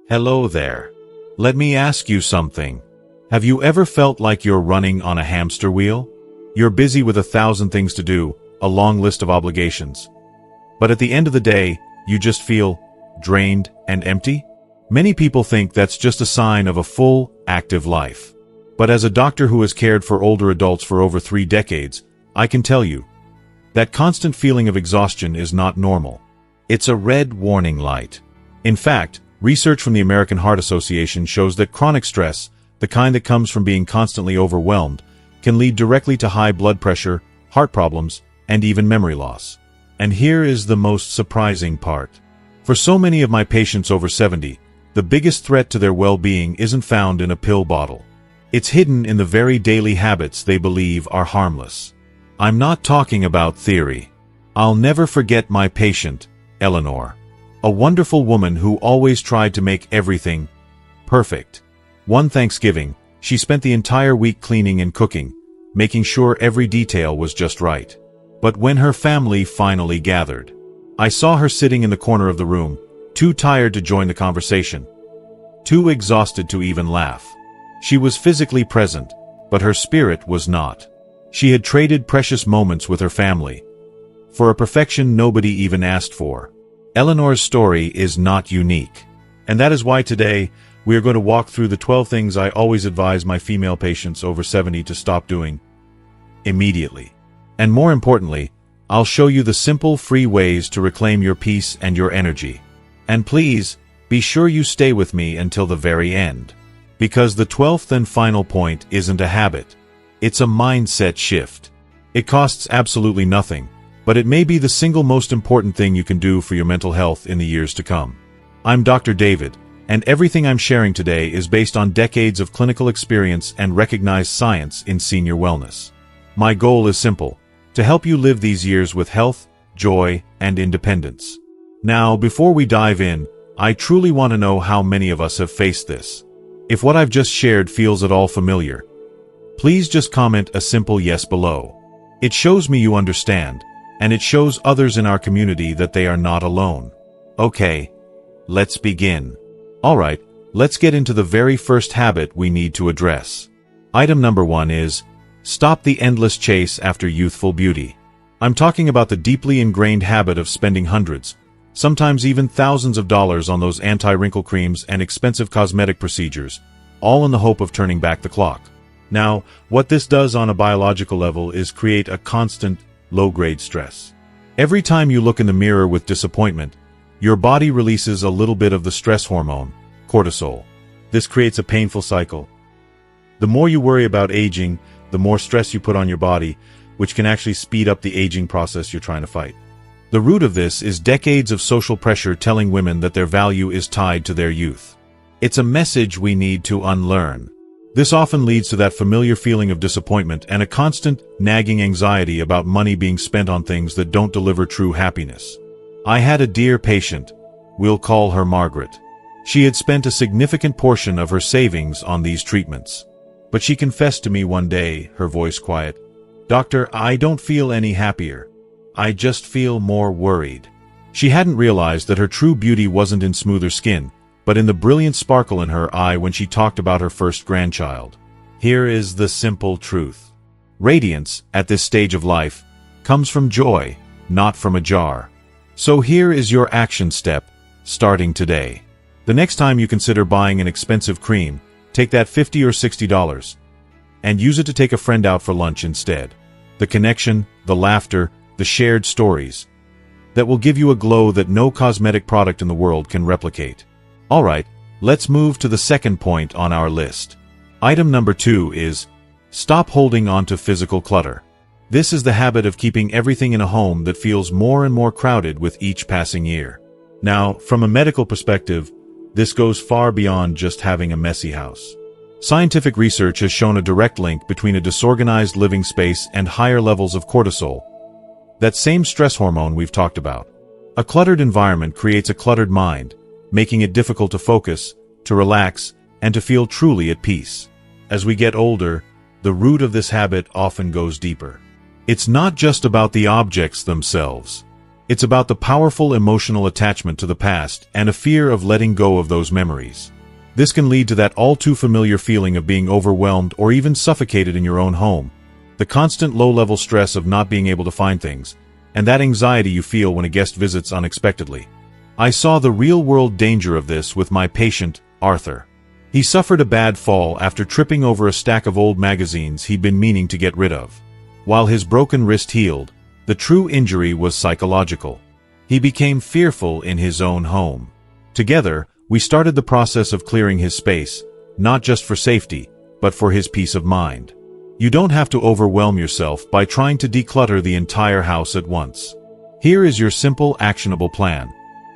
Hello there. Let me ask you something. Have you ever felt like you're running on a hamster wheel? You're busy with 1,000 things to do, a long list of obligations. But at the end of the day, you just feel drained and empty? Many people think that's just a sign of a full, active life. But as a doctor who has cared for older adults for over 3 decades, I can tell you that constant feeling of exhaustion is not normal. It's a red warning light. In fact, research from the American Heart Association shows that chronic stress, the kind that comes from being constantly overwhelmed, can lead directly to high blood pressure, heart problems, and even memory loss. And here is the most surprising part. For so many of my patients over 70, the biggest threat to their well-being isn't found in a pill bottle. It's hidden in the very daily habits they believe are harmless. I'm not talking about theory. I'll never forget my patient, Eleanor. A wonderful woman who always tried to make everything perfect. One Thanksgiving, she spent the entire week cleaning and cooking, making sure every detail was just right. But when her family finally gathered, I saw her sitting in the corner of the room, too tired to join the conversation, too exhausted to even laugh. She was physically present, but her spirit was not. She had traded precious moments with her family for a perfection nobody even asked for. Eleanor's story is not unique. And that is why today, we are going to walk through the 12 things I always advise my female patients over 70 to stop doing immediately. And more importantly, I'll show you the simple, free ways to reclaim your peace and your energy. And please, be sure you stay with me until the very end. Because the 12th and final point isn't a habit. It's a mindset shift. It costs absolutely nothing, but it may be the single most important thing you can do for your mental health in the years to come. I'm Dr. David, and everything I'm sharing today is based on decades of clinical experience and recognized science in senior wellness. My goal is simple: to help you live these years with health, joy, and independence. Now, before we dive in, I truly want to know how many of us have faced this. If what I've just shared feels at all familiar, please just comment a simple yes below. It shows me you understand, and it shows others in our community that they are not alone. Okay, let's begin. Alright, let's get into the very first habit we need to address. Item number 1 is, stop the endless chase after youthful beauty. I'm talking about the deeply ingrained habit of spending hundreds, sometimes even thousands of dollars on those anti-wrinkle creams and expensive cosmetic procedures, all in the hope of turning back the clock. Now, what this does on a biological level is create a constant, low-grade stress. Every time you look in the mirror with disappointment, your body releases a little bit of the stress hormone, cortisol. This creates a painful cycle. The more you worry about aging, the more stress you put on your body, which can actually speed up the aging process you're trying to fight. The root of this is decades of social pressure telling women that their value is tied to their youth. It's a message we need to unlearn. This often leads to that familiar feeling of disappointment and a constant, nagging anxiety about money being spent on things that don't deliver true happiness. I had a dear patient, we'll call her Margaret. She had spent a significant portion of her savings on these treatments. But she confessed to me one day, her voice quiet, "Doctor, I don't feel any happier. I just feel more worried." She hadn't realized that her true beauty wasn't in smoother skin, but in the brilliant sparkle in her eye when she talked about her first grandchild. Here is the simple truth. Radiance, at this stage of life, comes from joy, not from a jar. So here is your action step, starting today. The next time you consider buying an expensive cream, take that $50 or $60 and use it to take a friend out for lunch instead. The connection, the laughter, the shared stories that will give you a glow that no cosmetic product in the world can replicate. Alright, let's move to the second point on our list. Item number 2 is, stop holding on to physical clutter. This is the habit of keeping everything in a home that feels more and more crowded with each passing year. Now, from a medical perspective, this goes far beyond just having a messy house. Scientific research has shown a direct link between a disorganized living space and higher levels of cortisol, that same stress hormone we've talked about. A cluttered environment creates a cluttered mind, making it difficult to focus, to relax, and to feel truly at peace. As we get older, the root of this habit often goes deeper. It's not just about the objects themselves. It's about the powerful emotional attachment to the past and a fear of letting go of those memories. This can lead to that all-too-familiar feeling of being overwhelmed or even suffocated in your own home, the constant low-level stress of not being able to find things, and that anxiety you feel when a guest visits unexpectedly. I saw the real-world danger of this with my patient, Arthur. He suffered a bad fall after tripping over a stack of old magazines he'd been meaning to get rid of. While his broken wrist healed, the true injury was psychological. He became fearful in his own home. Together, we started the process of clearing his space, not just for safety, but for his peace of mind. You don't have to overwhelm yourself by trying to declutter the entire house at once. Here is your simple, actionable plan.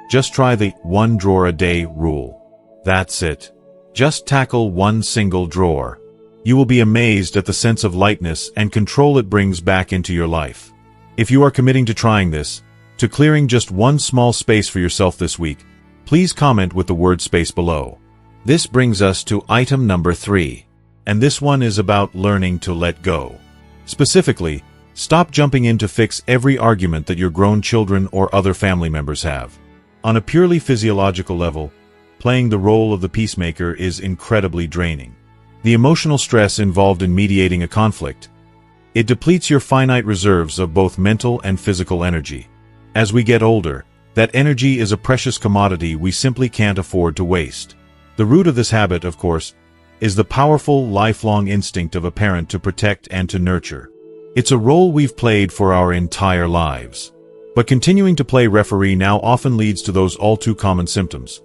Just try the one drawer a day rule. That's it. Just tackle one single drawer. You will be amazed at the sense of lightness and control it brings back into your life. If you are committing to trying this, to clearing just one small space for yourself this week, please comment with the word space below. This brings us to item number 3. And this one is about learning to let go. Specifically, stop jumping in to fix every argument that your grown children or other family members have. On a purely physiological level, playing the role of the peacemaker is incredibly draining. The emotional stress involved in mediating a conflict, it depletes your finite reserves of both mental and physical energy. As we get older, that energy is a precious commodity we simply can't afford to waste. The root of this habit, of course, is the powerful, lifelong instinct of a parent to protect and to nurture. It's a role we've played for our entire lives. But continuing to play referee now often leads to those all-too-common symptoms.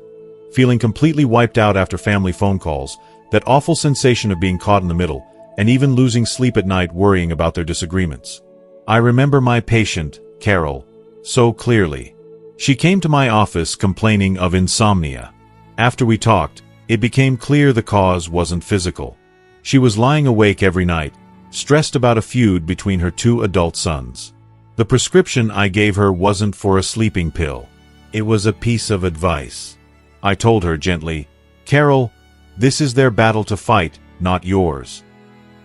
Feeling completely wiped out after family phone calls, that awful sensation of being caught in the middle, and even losing sleep at night worrying about their disagreements. I remember my patient, Carol, so clearly. She came to my office complaining of insomnia. After we talked, it became clear the cause wasn't physical. She was lying awake every night, stressed about a feud between her 2 adult sons. The prescription I gave her wasn't for a sleeping pill. It was a piece of advice. I told her gently, "Carol, this is their battle to fight, not yours."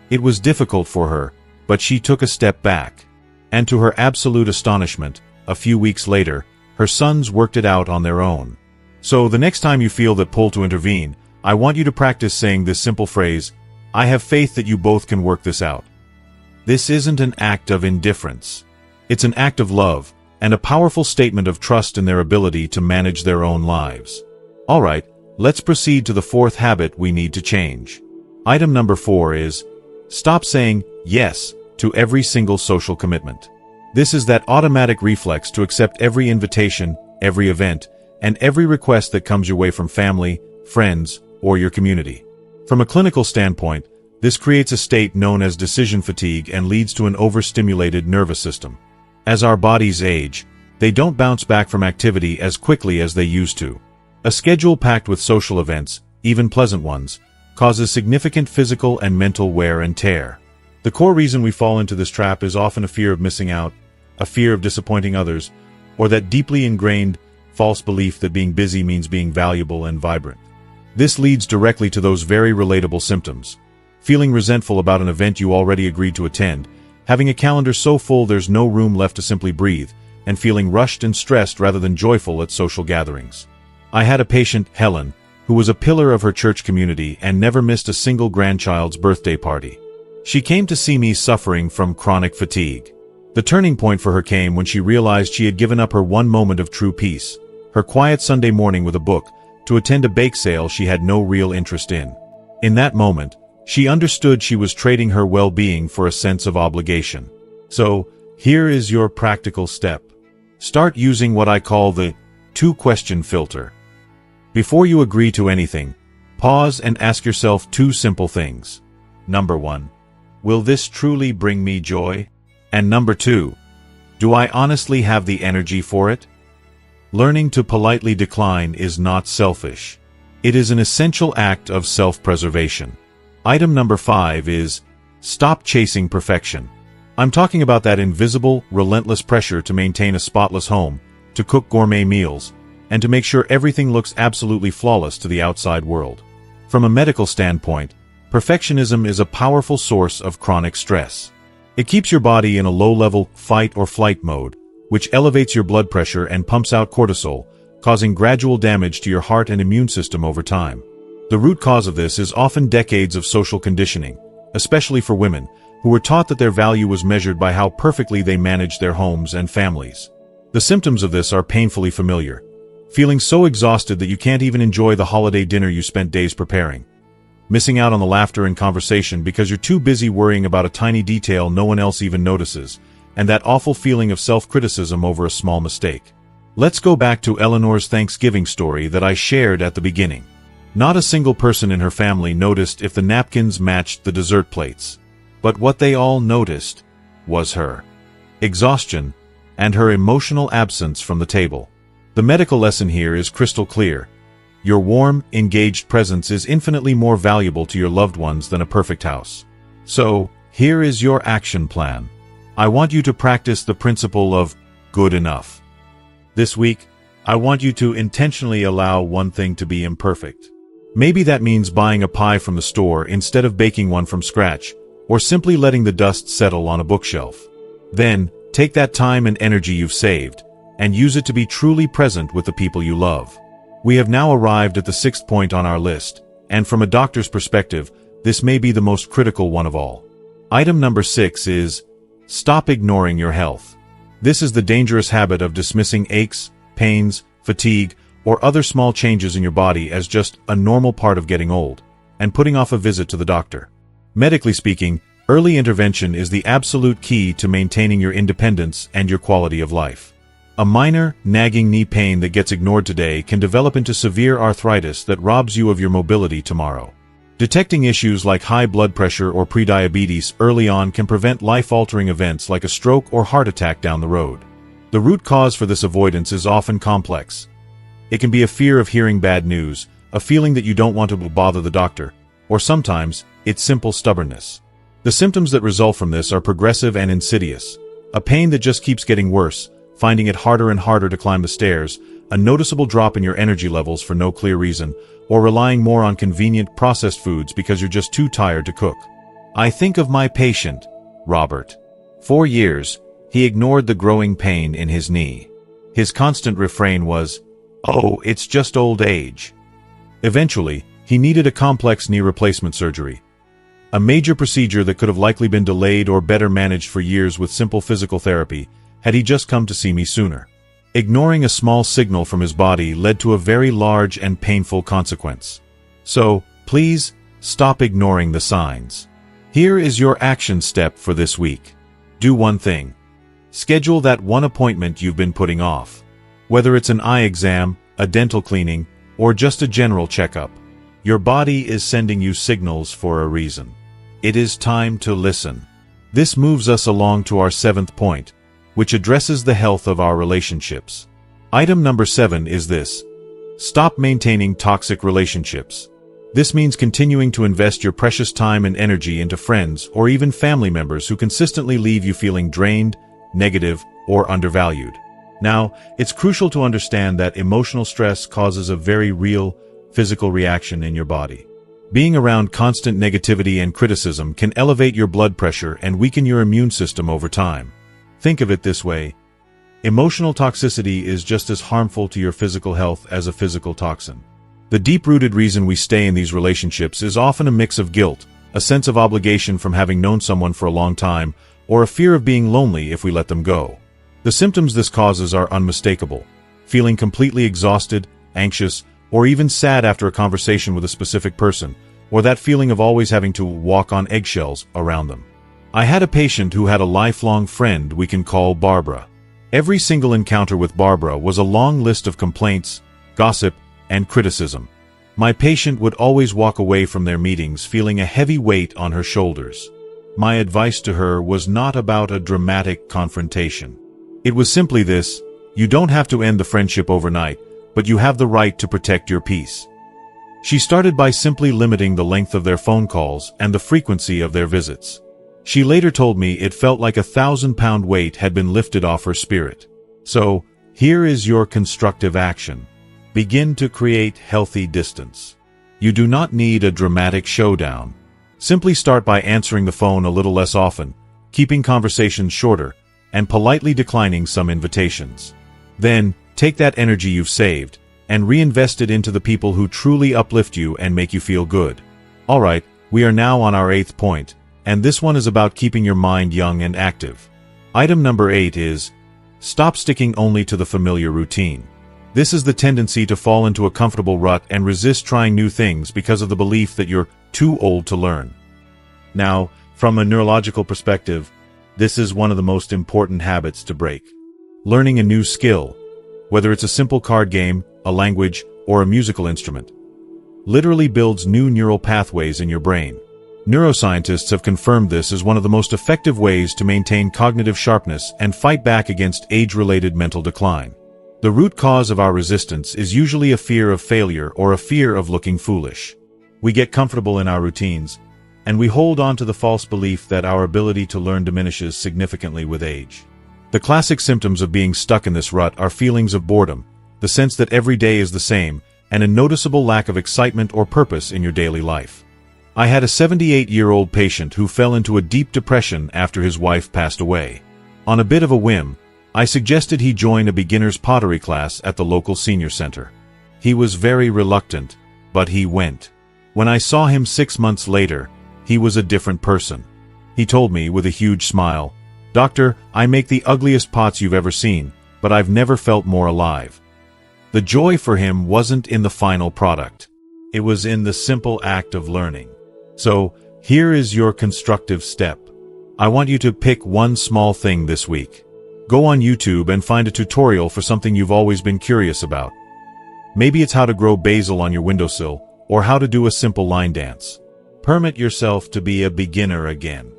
It was difficult for her, but she took a step back. And to her absolute astonishment, a few weeks later, her sons worked it out on their own. So the next time you feel that pull to intervene, I want you to practice saying this simple phrase, "I have faith that you both can work this out." This isn't an act of indifference. It's an act of love, and a powerful statement of trust in their ability to manage their own lives. Alright, let's proceed to the 4th habit we need to change. Item number 4 is, stop saying yes to every single social commitment. This is that automatic reflex to accept every invitation, every event, and every request that comes your way from family, friends, or your community. From a clinical standpoint, this creates a state known as decision fatigue and leads to an overstimulated nervous system. As our bodies age, they don't bounce back from activity as quickly as they used to. A schedule packed with social events, even pleasant ones, causes significant physical and mental wear and tear. The core reason we fall into this trap is often a fear of missing out, a fear of disappointing others, or that deeply ingrained false belief that being busy means being valuable and vibrant. This leads directly to those very relatable symptoms. Feeling resentful about an event you already agreed to attend, having a calendar so full there's no room left to simply breathe, and feeling rushed and stressed rather than joyful at social gatherings. I had a patient, Helen, who was a pillar of her church community and never missed a single grandchild's birthday party. She came to see me suffering from chronic fatigue. The turning point for her came when she realized she had given up her one moment of true peace, her quiet Sunday morning with a book, to attend a bake sale she had no real interest in. In that moment, she understood she was trading her well-being for a sense of obligation. So, here is your practical step. Start using what I call the 2-question filter. Before you agree to anything, pause and ask yourself 2 simple things. Number 1. Will this truly bring me joy? And number 2. Do I honestly have the energy for it? Learning to politely decline is not selfish. It is an essential act of self-preservation. Item number 5 is, stop chasing perfection. I'm talking about that invisible, relentless pressure to maintain a spotless home, to cook gourmet meals, and to make sure everything looks absolutely flawless to the outside world. From a medical standpoint, perfectionism is a powerful source of chronic stress. It keeps your body in a low-level fight or flight mode, which elevates your blood pressure and pumps out cortisol, causing gradual damage to your heart and immune system over time. The root cause of this is often decades of social conditioning, especially for women, who were taught that their value was measured by how perfectly they managed their homes and families. The symptoms of this are painfully familiar. Feeling so exhausted that you can't even enjoy the holiday dinner you spent days preparing. Missing out on the laughter and conversation because you're too busy worrying about a tiny detail no one else even notices, and that awful feeling of self-criticism over a small mistake. Let's go back to Eleanor's Thanksgiving story that I shared at the beginning. Not a single person in her family noticed if the napkins matched the dessert plates. But what they all noticed was her exhaustion and her emotional absence from the table. The medical lesson here is crystal clear. Your warm, engaged presence is infinitely more valuable to your loved ones than a perfect house. So, here is your action plan. I want you to practice the principle of good enough. This week, I want you to intentionally allow one thing to be imperfect. Maybe that means buying a pie from the store instead of baking one from scratch, or simply letting the dust settle on a bookshelf. Then, take that time and energy you've saved, and use it to be truly present with the people you love. We have now arrived at the 6th point on our list, and from a doctor's perspective, this may be the most critical one of all. Item number 6 is, stop ignoring your health. This is the dangerous habit of dismissing aches, pains, fatigue, or other small changes in your body as just a normal part of getting old, and putting off a visit to the doctor. Medically speaking, early intervention is the absolute key to maintaining your independence and your quality of life. A minor, nagging knee pain that gets ignored today can develop into severe arthritis that robs you of your mobility tomorrow. Detecting issues like high blood pressure or prediabetes early on can prevent life-altering events like a stroke or heart attack down the road. The root cause for this avoidance is often complex. It can be a fear of hearing bad news, a feeling that you don't want to bother the doctor, or sometimes, it's simple stubbornness. The symptoms that result from this are progressive and insidious. A pain that just keeps getting worse, finding it harder and harder to climb the stairs, a noticeable drop in your energy levels for no clear reason, or relying more on convenient processed foods because you're just too tired to cook. I think of my patient, Robert. For years, he ignored the growing pain in his knee. His constant refrain was, "Oh, it's just old age." Eventually, he needed a complex knee replacement surgery. A major procedure that could have likely been delayed or better managed for years with simple physical therapy, had he just come to see me sooner. Ignoring a small signal from his body led to a very large and painful consequence. So, please, stop ignoring the signs. Here is your action step for this week. Do one thing. Schedule that one appointment you've been putting off. Whether it's an eye exam, a dental cleaning, or just a general checkup, your body is sending you signals for a reason. It is time to listen. This moves us along to our 7th point, which addresses the health of our relationships. Item number 7 is this. Stop maintaining toxic relationships. This means continuing to invest your precious time and energy into friends or even family members who consistently leave you feeling drained, negative, or undervalued. Now, it's crucial to understand that emotional stress causes a very real, physical reaction in your body. Being around constant negativity and criticism can elevate your blood pressure and weaken your immune system over time. Think of it this way. Emotional toxicity is just as harmful to your physical health as a physical toxin. The deep-rooted reason we stay in these relationships is often a mix of guilt, a sense of obligation from having known someone for a long time, or a fear of being lonely if we let them go. The symptoms this causes are unmistakable. Feeling completely exhausted, anxious, or even sad after a conversation with a specific person, or that feeling of always having to walk on eggshells around them. I had a patient who had a lifelong friend we can call Barbara. Every single encounter with Barbara was a long list of complaints, gossip, and criticism. My patient would always walk away from their meetings feeling a heavy weight on her shoulders. My advice to her was not about a dramatic confrontation. It was simply this: you don't have to end the friendship overnight, but you have the right to protect your peace. She started by simply limiting the length of their phone calls and the frequency of their visits. She later told me it felt like a 1,000-pound weight had been lifted off her spirit. So, here is your constructive action. Begin to create healthy distance. You do not need a dramatic showdown. Simply start by answering the phone a little less often, keeping conversations shorter, and politely declining some invitations. Then, take that energy you've saved and reinvest it into the people who truly uplift you and make you feel good. Alright, we are now on our 8th point, and this one is about keeping your mind young and active. Item number 8 is, stop sticking only to the familiar routine. This is the tendency to fall into a comfortable rut and resist trying new things because of the belief that you're too old to learn. Now, from a neurological perspective, this is one of the most important habits to break. Learning a new skill, whether it's a simple card game, a language, or a musical instrument, literally builds new neural pathways in your brain. Neuroscientists have confirmed this as one of the most effective ways to maintain cognitive sharpness and fight back against age-related mental decline. The root cause of our resistance is usually a fear of failure or a fear of looking foolish. We get comfortable in our routines, and we hold on to the false belief that our ability to learn diminishes significantly with age. The classic symptoms of being stuck in this rut are feelings of boredom, the sense that every day is the same, and a noticeable lack of excitement or purpose in your daily life. I had a 78-year-old patient who fell into a deep depression after his wife passed away. On a bit of a whim, I suggested he join a beginner's pottery class at the local senior center. He was very reluctant, but he went. When I saw him 6 months later, he was a different person. He told me with a huge smile, "Doctor, I make the ugliest pots you've ever seen, but I've never felt more alive." The joy for him wasn't in the final product. It was in the simple act of learning. So, here is your constructive step. I want you to pick one small thing this week. Go on YouTube and find a tutorial for something you've always been curious about. Maybe it's how to grow basil on your windowsill, or how to do a simple line dance. Permit yourself to be a beginner again.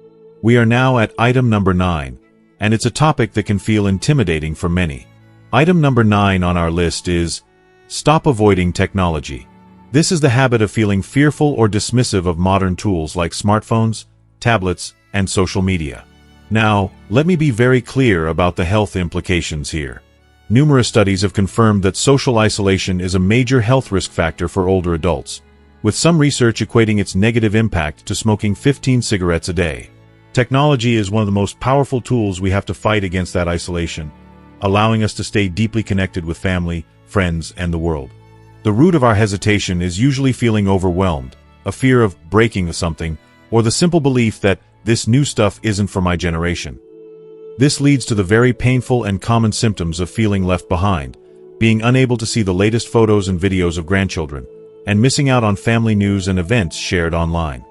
We are now at item number 9, and it's a topic that can feel intimidating for many. Item number 9 on our list is, stop avoiding technology. This is the habit of feeling fearful or dismissive of modern tools like smartphones, tablets, and social media. Now, let me be very clear about the health implications here. Numerous studies have confirmed that social isolation is a major health risk factor for older adults, with some research equating its negative impact to smoking 15 cigarettes a day. Technology is one of the most powerful tools we have to fight against that isolation, allowing us to stay deeply connected with family, friends, and the world. The root of our hesitation is usually feeling overwhelmed, a fear of breaking something, or the simple belief that this new stuff isn't for my generation. This leads to the very painful and common symptoms of feeling left behind, being unable to see the latest photos and videos of grandchildren, and missing out on family news and events shared online.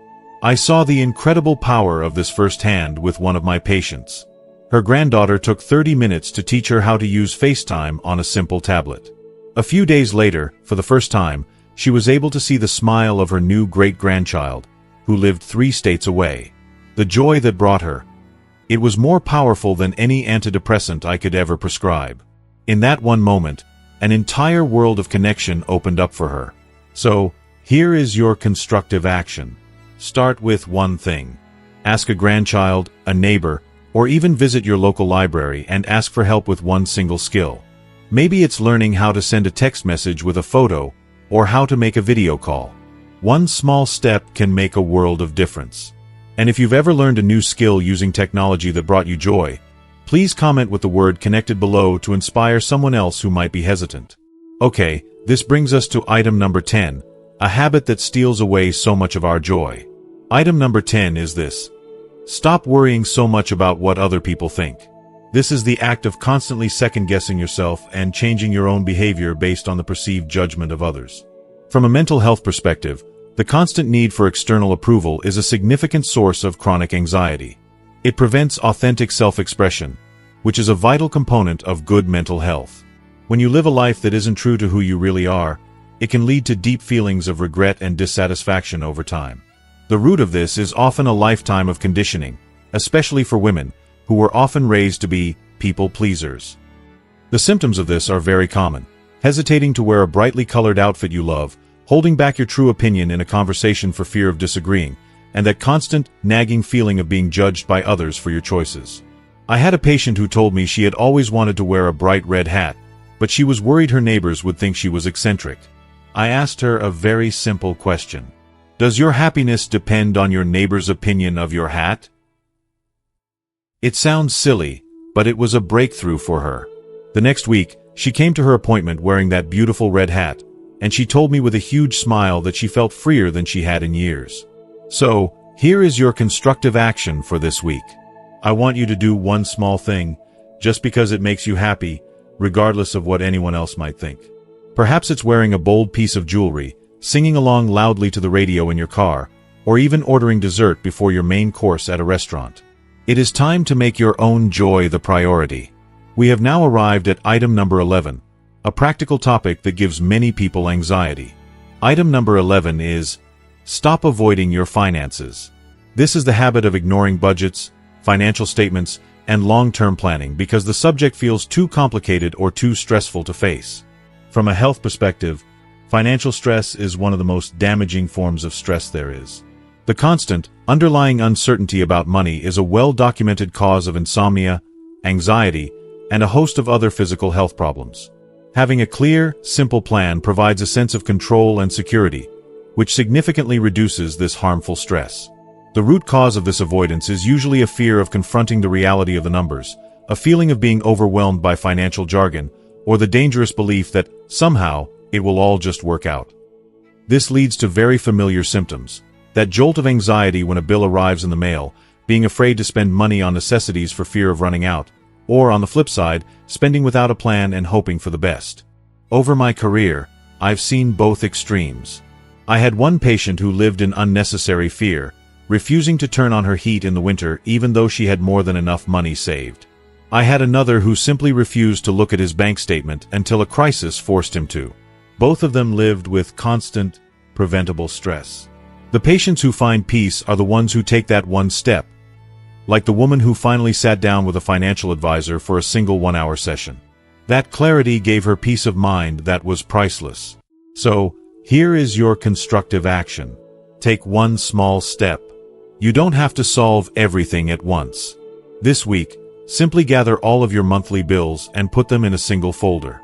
I saw the incredible power of this firsthand with one of my patients. Her granddaughter took 30 minutes to teach her how to use FaceTime on a simple tablet. A few days later, for the first time, she was able to see the smile of her new great-grandchild, who lived 3 states away. The joy that brought her. It was more powerful than any antidepressant I could ever prescribe. In that one moment, an entire world of connection opened up for her. So, here is your constructive action. Start with one thing. Ask a grandchild, a neighbor, or even visit your local library and ask for help with one single skill. Maybe it's learning how to send a text message with a photo, or how to make a video call. One small step can make a world of difference. And if you've ever learned a new skill using technology that brought you joy, please comment with the word connected below to inspire someone else who might be hesitant. Okay, this brings us to item number 10, a habit that steals away so much of our joy. Item number 10 is this. Stop worrying so much about what other people think. This is the act of constantly second-guessing yourself and changing your own behavior based on the perceived judgment of others. From a mental health perspective, the constant need for external approval is a significant source of chronic anxiety. It prevents authentic self-expression, which is a vital component of good mental health. When you live a life that isn't true to who you really are, it can lead to deep feelings of regret and dissatisfaction over time. The root of this is often a lifetime of conditioning, especially for women, who were often raised to be people pleasers. The symptoms of this are very common. Hesitating to wear a brightly colored outfit you love, holding back your true opinion in a conversation for fear of disagreeing, and that constant, nagging feeling of being judged by others for your choices. I had a patient who told me she had always wanted to wear a bright red hat, but she was worried her neighbors would think she was eccentric. I asked her a very simple question. Does your happiness depend on your neighbor's opinion of your hat? It sounds silly, but it was a breakthrough for her. The next week, she came to her appointment wearing that beautiful red hat, and she told me with a huge smile that she felt freer than she had in years. So, here is your constructive action for this week. I want you to do one small thing, just because it makes you happy, regardless of what anyone else might think. Perhaps it's wearing a bold piece of jewelry, singing along loudly to the radio in your car, or even ordering dessert before your main course at a restaurant. It is time to make your own joy the priority. We have now arrived at item number 11, a practical topic that gives many people anxiety. Item number 11 is, stop avoiding your finances. This is the habit of ignoring budgets, financial statements, and long-term planning because the subject feels too complicated or too stressful to face. From a health perspective, financial stress is one of the most damaging forms of stress there is. The constant, underlying uncertainty about money is a well-documented cause of insomnia, anxiety, and a host of other physical health problems. Having a clear, simple plan provides a sense of control and security, which significantly reduces this harmful stress. The root cause of this avoidance is usually a fear of confronting the reality of the numbers, a feeling of being overwhelmed by financial jargon, or the dangerous belief that, somehow, it will all just work out. This leads to very familiar symptoms. That jolt of anxiety when a bill arrives in the mail, being afraid to spend money on necessities for fear of running out, or on the flip side, spending without a plan and hoping for the best. Over my career, I've seen both extremes. I had one patient who lived in unnecessary fear, refusing to turn on her heat in the winter even though she had more than enough money saved. I had another who simply refused to look at his bank statement until a crisis forced him to. Both of them lived with constant, preventable stress. The patients who find peace are the ones who take that one step, like the woman who finally sat down with a financial advisor for a single 1-hour session. That clarity gave her peace of mind that was priceless. So, here is your constructive action. Take one small step. You don't have to solve everything at once. This week, simply gather all of your monthly bills and put them in a single folder.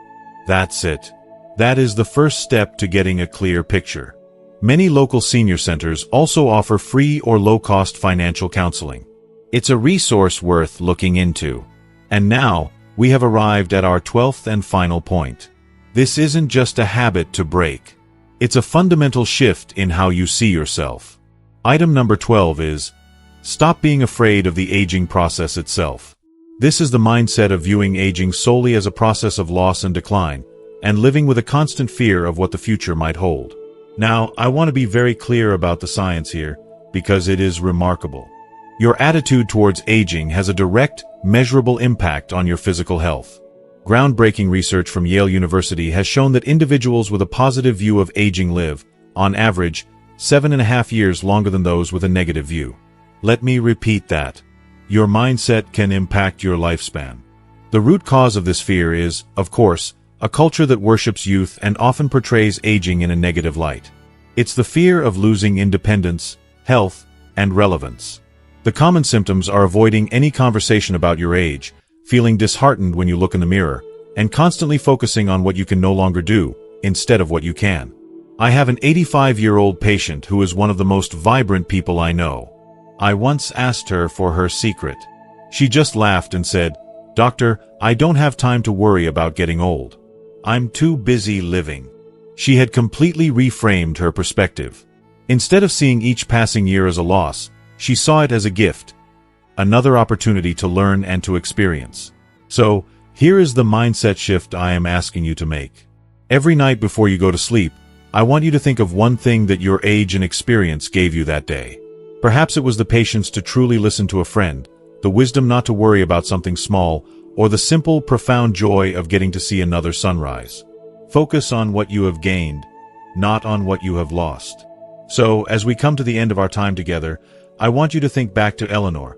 That's it. That is the first step to getting a clear picture. Many local senior centers also offer free or low-cost financial counseling. It's a resource worth looking into. And now, we have arrived at our 12th and final point. This isn't just a habit to break. It's a fundamental shift in how you see yourself. Item number 12 is, stop being afraid of the aging process itself. This is the mindset of viewing aging solely as a process of loss and decline, and living with a constant fear of what the future might hold. Now, I want to be very clear about the science here, because it is remarkable. Your attitude towards aging has a direct, measurable impact on your physical health. Groundbreaking research from Yale University has shown that individuals with a positive view of aging live, on average, 7.5 years longer than those with a negative view. Let me repeat that. Your mindset can impact your lifespan. The root cause of this fear is, of course, a culture that worships youth and often portrays aging in a negative light. It's the fear of losing independence, health, and relevance. The common symptoms are avoiding any conversation about your age, feeling disheartened when you look in the mirror, and constantly focusing on what you can no longer do, instead of what you can. I have an 85-year-old patient who is one of the most vibrant people I know. I once asked her for her secret. She just laughed and said, "Doctor, I don't have time to worry about getting old. I'm too busy living." She had completely reframed her perspective. Instead of seeing each passing year as a loss, she saw it as a gift, another opportunity to learn and to experience. So, here is the mindset shift I am asking you to make. Every night before you go to sleep, I want you to think of one thing that your age and experience gave you that day. Perhaps it was the patience to truly listen to a friend, the wisdom not to worry about something small, or the simple, profound joy of getting to see another sunrise. Focus on what you have gained, not on what you have lost. So, as we come to the end of our time together, I want you to think back to Eleanor,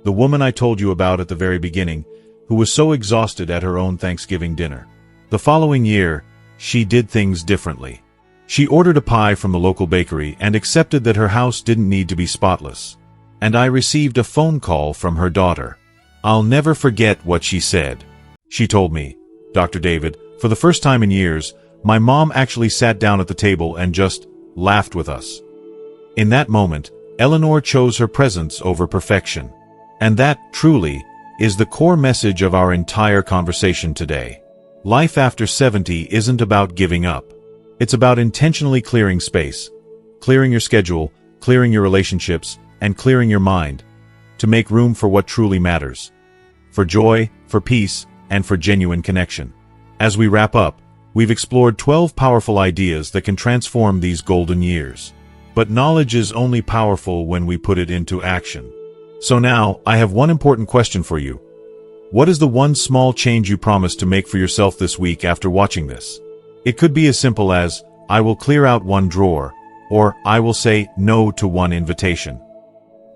the woman I told you about at the very beginning, who was so exhausted at her own Thanksgiving dinner. The following year, she did things differently. She ordered a pie from the local bakery and accepted that her house didn't need to be spotless. And I received a phone call from her daughter. I'll never forget what she said. She told me, "Dr. David, for the first time in years, my mom actually sat down at the table and just laughed with us." In that moment, Eleanor chose her presence over perfection. And that, truly, is the core message of our entire conversation today. Life after 70 isn't about giving up. It's about intentionally clearing space, clearing your schedule, clearing your relationships, and clearing your mind to make room for what truly matters. For joy, for peace, and for genuine connection. As we wrap up, we've explored 12 powerful ideas that can transform these golden years. But knowledge is only powerful when we put it into action. So now, I have one important question for you. What is the one small change you promise to make for yourself this week after watching this? It could be as simple as, I will clear out one drawer, or I will say no to one invitation.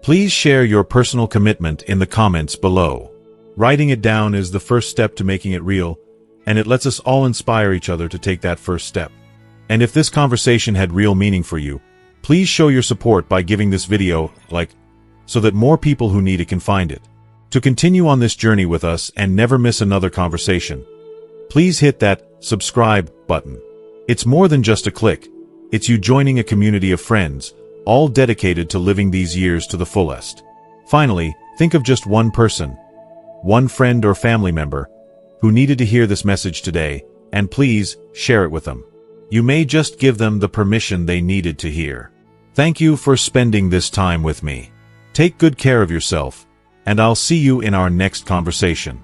Please share your personal commitment in the comments below. Writing it down is the first step to making it real, and it lets us all inspire each other to take that first step. And if this conversation had real meaning for you, please show your support by giving this video a like, so that more people who need it can find it. To continue on this journey with us and never miss another conversation, please hit that subscribe button. It's more than just a click. It's you joining a community of friends, all dedicated to living these years to the fullest. Finally, think of just one person, one friend or family member, who needed to hear this message today, and please share it with them. You may just give them the permission they needed to hear. Thank you for spending this time with me. Take good care of yourself, and I'll see you in our next conversation.